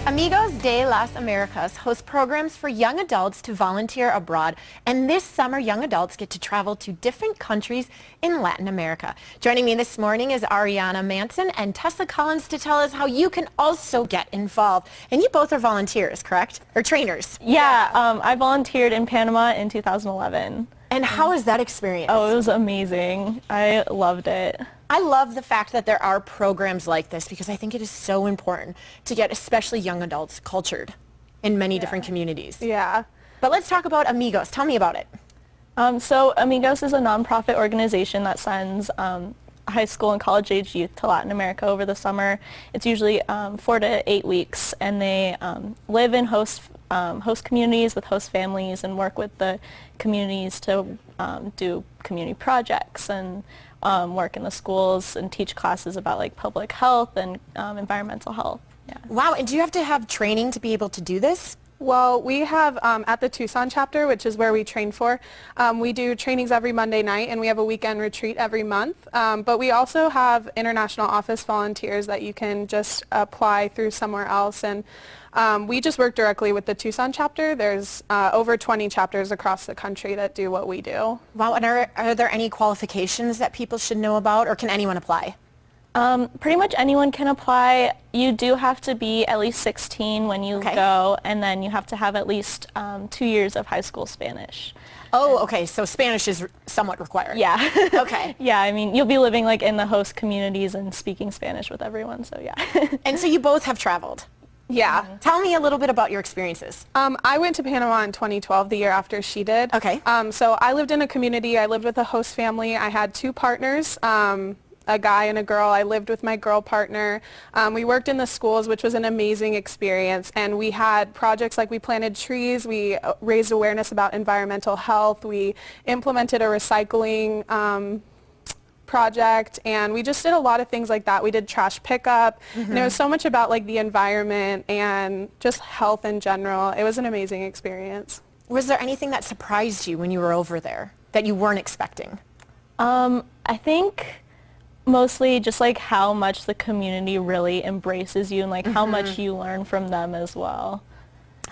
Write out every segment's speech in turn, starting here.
Amigos de las Americas hosts programs for young adults to volunteer abroad, and this summer young adults get to travel to different countries in Latin America. Joining me this morning is Ariana Manson and Tessa Collins to tell us how you can also get involved. And you both are volunteers, correct? Or trainers? Yeah, I volunteered in Panama in 2011. And how was that experience? Oh, it was amazing. I loved it. I love the fact that there are programs like this because I think it is so important to get especially young adults cultured in many different communities. Yeah. But let's talk about Amigos. Tell me about it. So Amigos is a nonprofit organization that sends high school and college age youth to Latin America over the summer. It's usually 4 to 8 weeks, and they live in host communities with host families and work with the communities to do community projects and work in the schools and teach classes about like public health and environmental health. Yeah. Wow, and do you have to have training to be able to do this? Well, we have at the Tucson chapter, which is where we train for, we do trainings every Monday night, and we have a weekend retreat every month. But we also have international office volunteers that you can just apply through somewhere else. And we just work directly with the Tucson chapter. There's over 20 chapters across the country that do what we do. Wow, and are there any qualifications that people should know about, or can anyone apply? Pretty much anyone can apply. You do have to be at least 16 when you go, and then you have to have at least 2 years of high school Spanish. Oh, okay, so Spanish is somewhat required. Yeah. Okay. Yeah, I mean, you'll be living like in the host communities and speaking Spanish with everyone, so yeah. And so you both have traveled. Yeah. Tell me a little bit about your experiences. I went to Panama in 2012, the year after she did. Okay. So I lived in a community. I lived with a host family. I had 2 partners. A guy and a girl. I lived with my girl partner. We worked in the schools, which was an amazing experience, and we had projects like we planted trees, we raised awareness about environmental health, we implemented a recycling project, and we just did a lot of things like that. We did trash pickup, and it was so much about like the environment and just health in general. It was an amazing experience. Was there anything that surprised you when you were over there that you weren't expecting? I think mostly just like how much the community really embraces you and like how much you learn from them as well.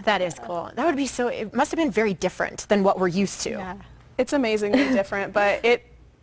That is cool. That would be so, it must have been very different than what we're used to. Yeah. It's amazingly different, but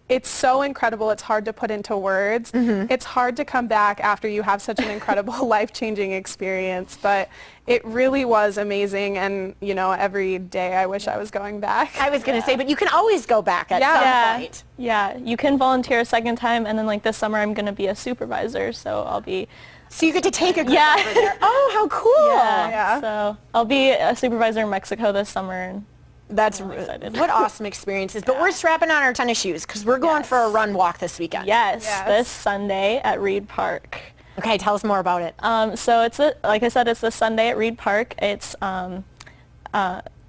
it's so incredible. It's hard to put into words. It's hard to come back after you have such an incredible life-changing experience, but it really was amazing, and you know, every day I wish I was going back. I was going to say, but you can always go back at some point. Yeah, you can volunteer a second time, and then like this summer I'm going to be a supervisor, so I'll be... So you get to take a group over there. Oh, how cool. Yeah, so I'll be a supervisor in Mexico this summer, and that's what awesome experiences. But we're strapping on our tennis shoes because we're going for a run walk this weekend. Yes, this Sunday at Reed Park. Okay, tell us more about it. So it's like I said, it's this Sunday at Reed Park. It's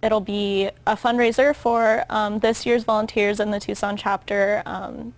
it'll be a fundraiser for this year's volunteers in the Tucson chapter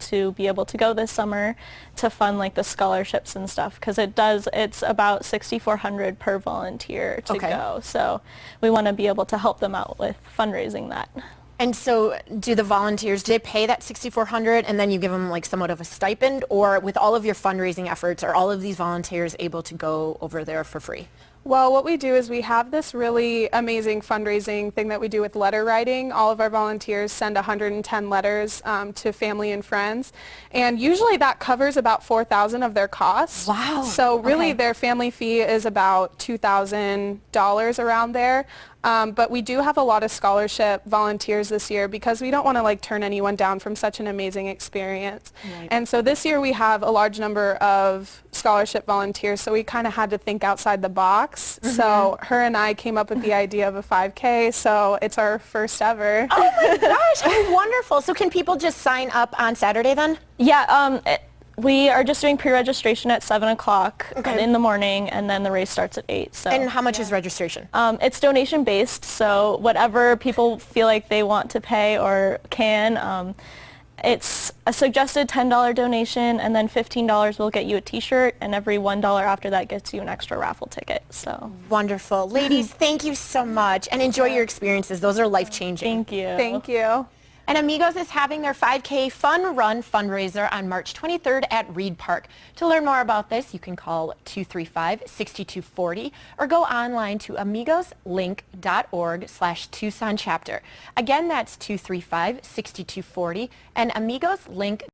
to be able to go this summer to fund like the scholarships and stuff, because it's about $6,400 per volunteer to go. So we want to be able to help them out with fundraising that. And so do the volunteers, do they pay that $6,400 and then you give them like somewhat of a stipend, or with all of your fundraising efforts, are all of these volunteers able to go over there for free? Well, what we do is we have this really amazing fundraising thing that we do with letter writing. All of our volunteers send 110 letters to family and friends, and usually that covers about $4,000 of their costs. Wow. So really their family fee is about $2,000 around there. But we do have a lot of scholarship volunteers this year because we don't want to like turn anyone down from such an amazing experience. Right. And so this year we have a large number of scholarship volunteers, so we kind of had to think outside the box. So her and I came up with the idea of a 5K, so it's our first ever. Oh my gosh, how wonderful. So can people just sign up on Saturday then? Yeah, we are just doing pre-registration at 7 o'clock in the morning, and then the race starts at 8. So. And how much is registration? It's donation-based, so whatever people feel like they want to pay or can. It's a suggested $10 donation, and then $15 will get you a T-shirt, and every $1 after that gets you an extra raffle ticket. So wonderful. Ladies, thank you so much, and enjoy your experiences. Those are life-changing. Thank you. Thank you. And Amigos is having their 5K Fun Run fundraiser on March 23rd at Reed Park. To learn more about this, you can call 235-6240 or go online to amigoslink.org/Tucson chapter. Again, that's 235-6240 and Amigos Link.